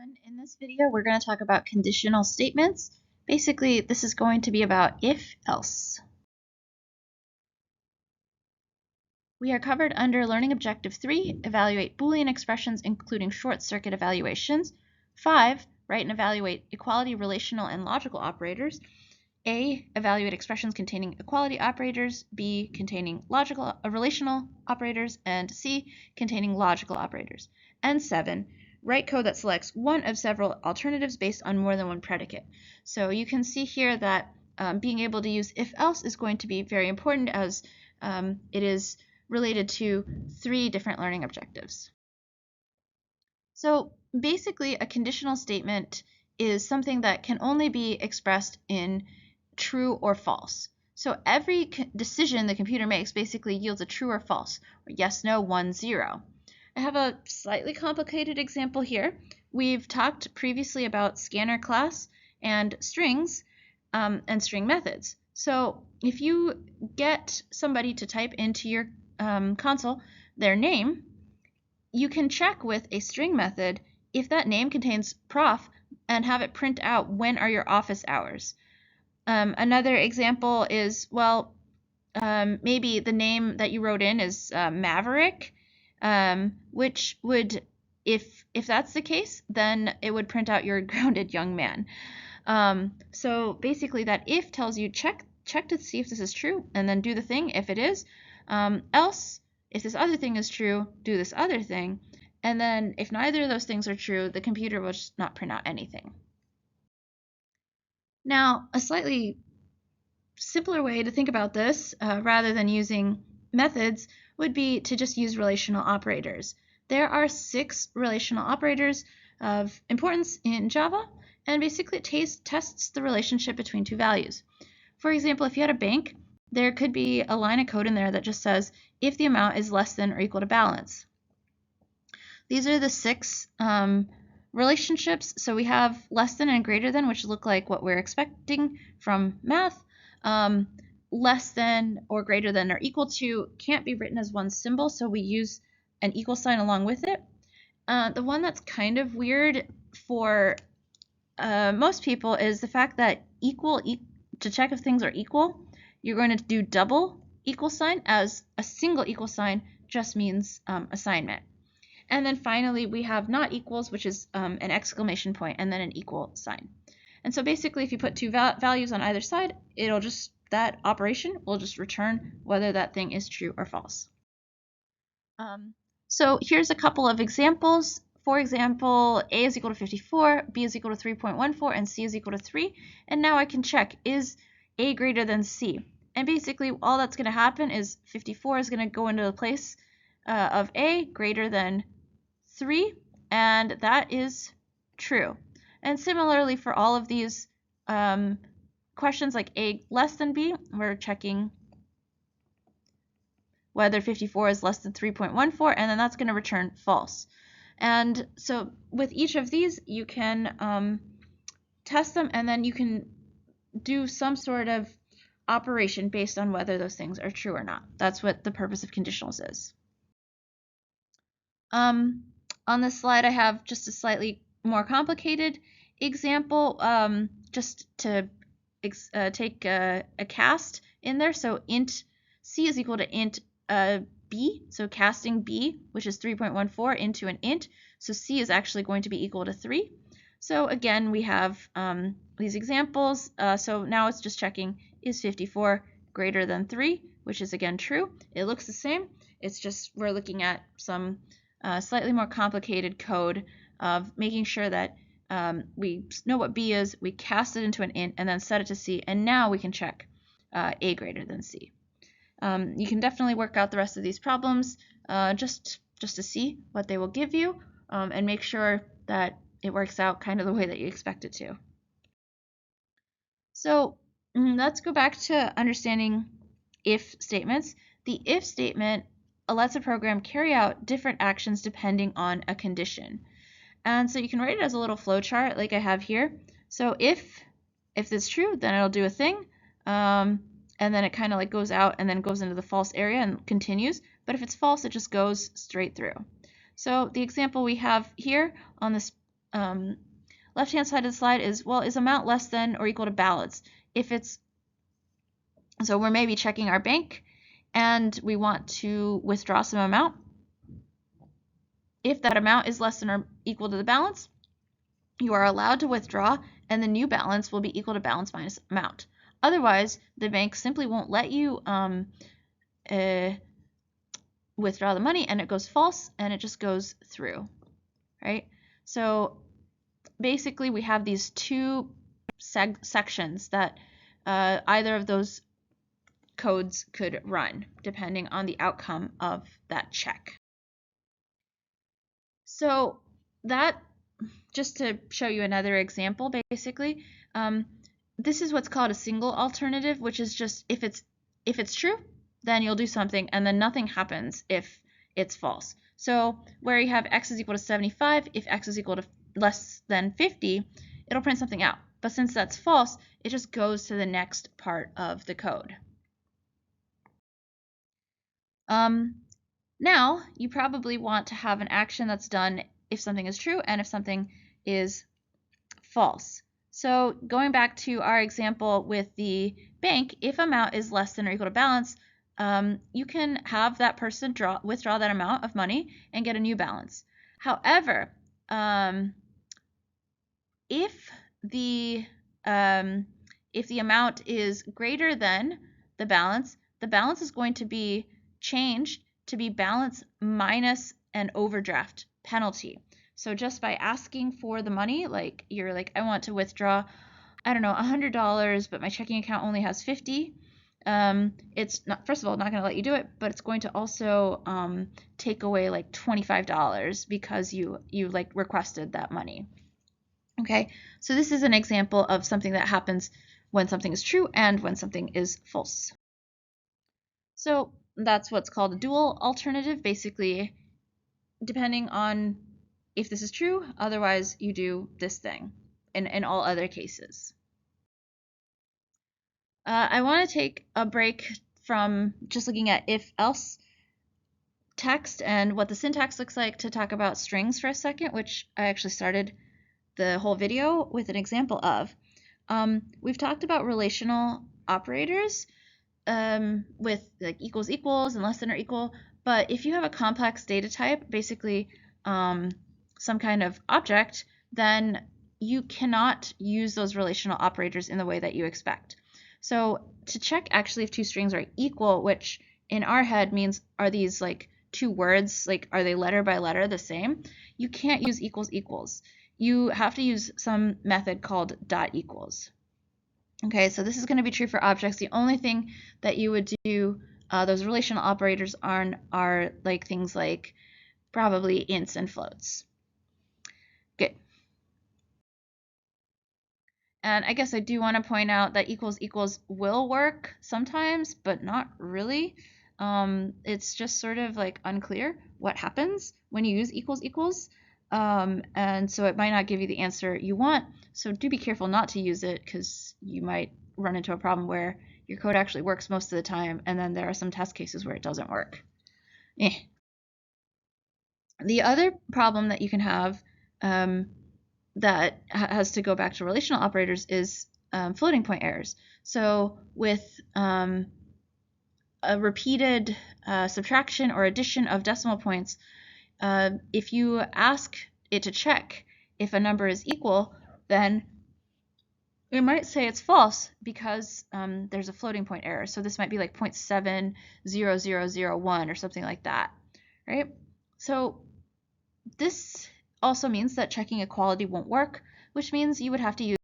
everyone. In this video, we're going to talk about conditional statements. Basically, this is going to be about if-else. We are covered under Learning Objective 3, evaluate Boolean expressions including short-circuit evaluations. 5, write and evaluate equality, relational, and logical operators. A, evaluate expressions containing equality operators. B, containing relational operators. And C, containing logical operators. And 7, write code that selects one of several alternatives based on more than one predicate. So you can see here that being able to use if-else is going to be very important, as it is related to 3 different learning objectives. So basically, a conditional statement is something that can only be expressed in true or false. So every decision the computer makes basically yields a true or false, or yes, no, 1, 0. I have a slightly complicated example here. We've talked previously about scanner class and strings and string methods. So if you get somebody to type into your console their name, you can check with a string method if that name contains prof and have it print out when are your office hours. Another example is, well, maybe the name that you wrote in is Maverick, which would, if that's the case, then it would print out you're a grounded young man. So basically that if tells you check to see if this is true and then do the thing if it is. Else, if this other thing is true, do this other thing. And then if neither of those things are true, the computer will just not print out anything. Now, a slightly simpler way to think about this, rather than using methods, would be to just use relational operators. There are 6 relational operators of importance in Java, and basically it tests the relationship between 2 values. For example, if you had a bank, there could be a line of code in there that just says if the amount is less than or equal to balance. These are the 6 relationships. So we have less than and greater than, which look like what we're expecting from math. Less than or greater than or equal to can't be written as one symbol, so we use an equal sign along with it. The one that's kind of weird for most people is the fact that to check if things are equal, you're going to do double equal sign, as a single equal sign just means assignment. And then finally, we have not equals, which is an exclamation point and then an equal sign. And so basically, if you put 2 values on either side, that operation will just return whether that thing is true or false. So here's a couple of examples. For example, A is equal to 54, B is equal to 3.14, and C is equal to 3. And now I can check, is A greater than C? And basically, all that's going to happen is 54 is going to go into the place of A greater than 3, and that is true. And similarly, for all of these questions like A less than B, we're checking whether 54 is less than 3.14, and then that's going to return false. And so with each of these, you can test them, and then you can do some sort of operation based on whether those things are true or not. That's what the purpose of conditionals is. On this slide, I have just a slightly more complicated example, just to take a cast in there. So int C is equal to int B, so casting B, which is 3.14, into an int. So C is actually going to be equal to 3. So again, we have these examples. So now it's just checking, is 54 greater than 3, which is again true. It looks the same. It's just we're looking at some slightly more complicated code of making sure that we know what B is, we cast it into an int, and then set it to C, and now we can check A greater than C. You can definitely work out the rest of these problems just to see what they will give you, and make sure that it works out kind of the way that you expect it to. So let's go back to understanding if statements. The if statement lets a program carry out different actions depending on a condition. And so you can write it as a little flow chart like I have here. So if this is true, then it'll do a thing. And then it kind of like goes out and then goes into the false area and continues. But if it's false, it just goes straight through. So the example we have here on this left-hand side of the slide is, well, is amount less than or equal to balance? So we're maybe checking our bank and we want to withdraw some amount. If that amount is less than or equal to the balance, you are allowed to withdraw, and the new balance will be equal to balance minus amount. Otherwise, the bank simply won't let you withdraw the money, and it goes false, and it just goes through, right? So basically, we have these two sections that either of those codes could run, depending on the outcome of that check. So that, just to show you another example, basically, this is what's called a single alternative, which is just if it's true, then you'll do something, and then nothing happens if it's false. So where you have x is equal to 75, if x is equal to less than 50, it'll print something out. But since that's false, it just goes to the next part of the code. Now, you probably want to have an action that's done if something is true and if something is false. So going back to our example with the bank, if amount is less than or equal to balance, you can have that person withdraw that amount of money and get a new balance. However, if the amount is greater than the balance is going to be changed to be balance minus an overdraft penalty. So just by asking for the money, like you're like, I want to withdraw, I don't know, $100, but my checking account only has 50. It's not, first of all, not going to let you do it, but it's going to also take away like $25 because you like requested that money. Okay, so this is an example of something that happens when something is true and when something is false. So that's what's called a dual alternative, basically, depending on if this is true, otherwise you do this thing in all other cases. I want to take a break from just looking at if-else text and what the syntax looks like to talk about strings for a second, which I actually started the whole video with an example of. We've talked about relational operators with like equals equals and less than or equal, but if you have a complex data type, basically some kind of object, then you cannot use those relational operators in the way that you expect. So to check actually if two strings are equal, which in our head means are these like two words, like are they letter by letter the same, you can't use equals equals. You have to use some method called dot equals. Okay, so this is going to be true for objects. The only thing that you would do those relational operators are like things like probably ints and floats. Good. And I guess I do want to point out that equals equals will work sometimes, but not really. It's just sort of like unclear what happens when you use equals equals. And so it might not give you the answer you want. So do be careful not to use it because you might run into a problem where your code actually works most of the time, and then there are some test cases where it doesn't work. The other problem that you can have that has to go back to relational operators is floating point errors. So with a repeated subtraction or addition of decimal points, if you ask it to check if a number is equal, then it might say it's false because there's a floating point error. So this might be like 0.70001 or something like that, right? So this also means that checking equality won't work, which means you would have to use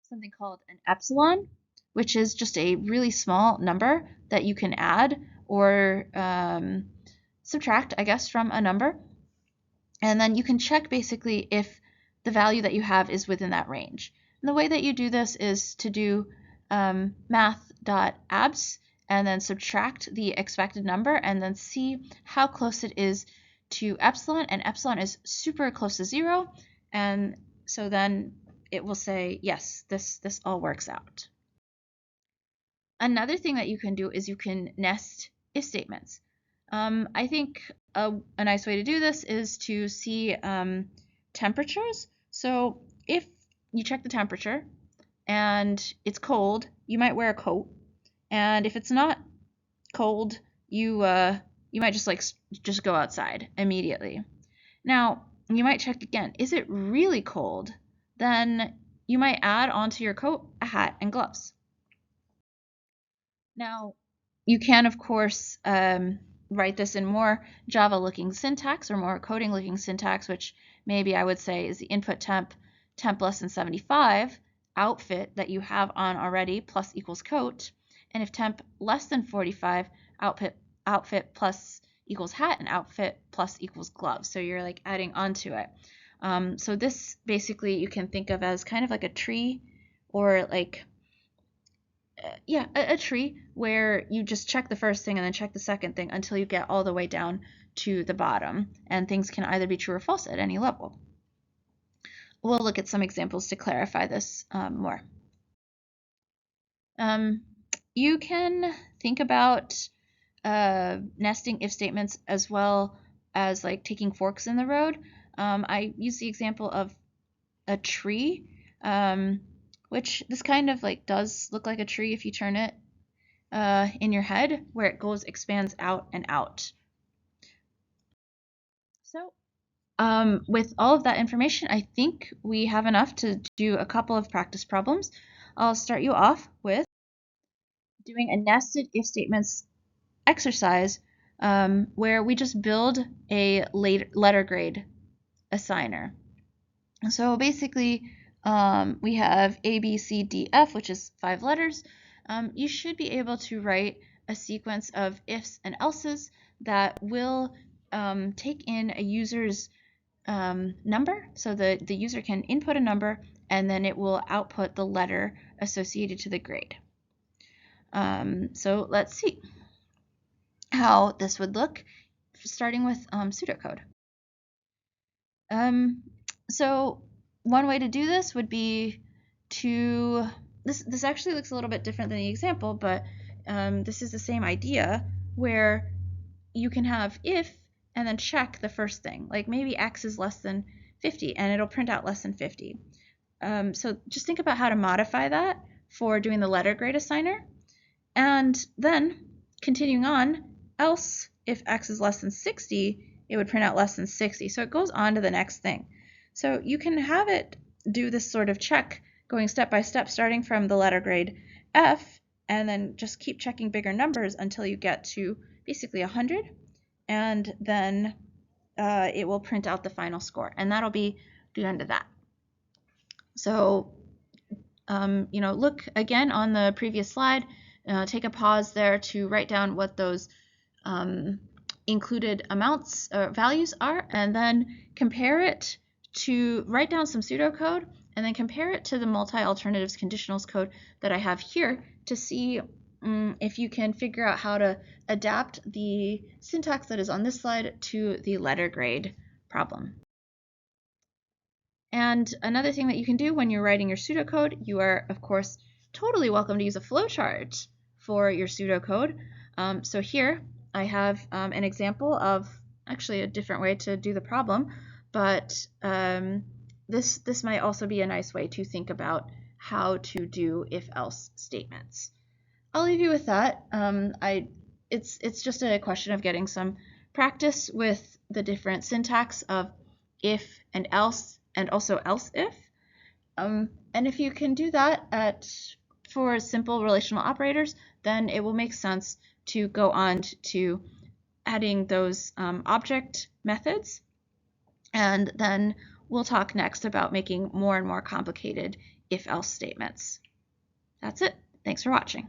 something called an epsilon, which is just a really small number that you can add or subtract, I guess, from a number. And then you can check basically if the value that you have is within that range. And the way that you do this is to do math.abs and then subtract the expected number and then see how close it is to epsilon, and epsilon is super close to 0, and so then it will say, yes, this all works out. Another thing that you can do is you can nest if statements. I think a nice way to do this is to see temperatures. So if you check the temperature and it's cold, you might wear a coat. And if it's not cold, you might just go outside immediately. Now, you might check again. Is it really cold? Then you might add onto your coat a hat and gloves. Now, you can, of course, write this in more Java-looking syntax or more coding-looking syntax, which maybe I would say is the input temp less than 75, outfit that you have on already plus equals coat. And if temp less than 45, outfit plus equals hat, and outfit plus equals gloves. So you're like adding onto it. So this basically you can think of as kind of like a tree, or like a tree where you just check the first thing and then check the second thing until you get all the way down to the bottom, and things can either be true or false at any level. We'll look at some examples to clarify this more. You can think about nesting if statements as well as like taking forks in the road. I use the example of a tree, which this kind of like does look like a tree if you turn it in your head, where it expands out and out. So with all of that information, I think we have enough to do a couple of practice problems. I'll start you off with doing a nested if statements exercise where we just build a letter grade assigner. So basically, we have A, B, C, D, F, which is 5 letters. You should be able to write a sequence of ifs and elses that will take in a user's number. So the user can input a number, and then it will output the letter associated to the grade. So let's see how this would look, starting with pseudocode. So one way to do this would be to, this actually looks a little bit different than the example, but this is the same idea where you can have if and then check the first thing, like maybe x is less than 50 and it'll print out less than 50. So just think about how to modify that for doing the letter grade assigner. And then continuing on, else if x is less than 60, it would print out less than 60. So it goes on to the next thing. So you can have it do this sort of check going step by step, starting from the letter grade F, and then just keep checking bigger numbers until you get to basically 100, and then it will print out the final score, and that'll be the end of that. So look again on the previous slide, take a pause there to write down what those included amounts or values are, and then compare it to, write down some pseudocode, and then compare it to the multi-alternatives conditionals code that I have here to see if you can figure out how to adapt the syntax that is on this slide to the letter grade problem. And another thing that you can do when you're writing your pseudocode, you are, of course, totally welcome to use a flowchart for your pseudocode. So here I have an example of actually a different way to do the problem, but this might also be a nice way to think about how to do if-else statements. I'll leave you with that. It's just a question of getting some practice with the different syntax of if and else, and also else if. And if you can do that for simple relational operators, then it will make sense to go on to adding those object methods. And then we'll talk next about making more and more complicated if-else statements. That's it. Thanks for watching.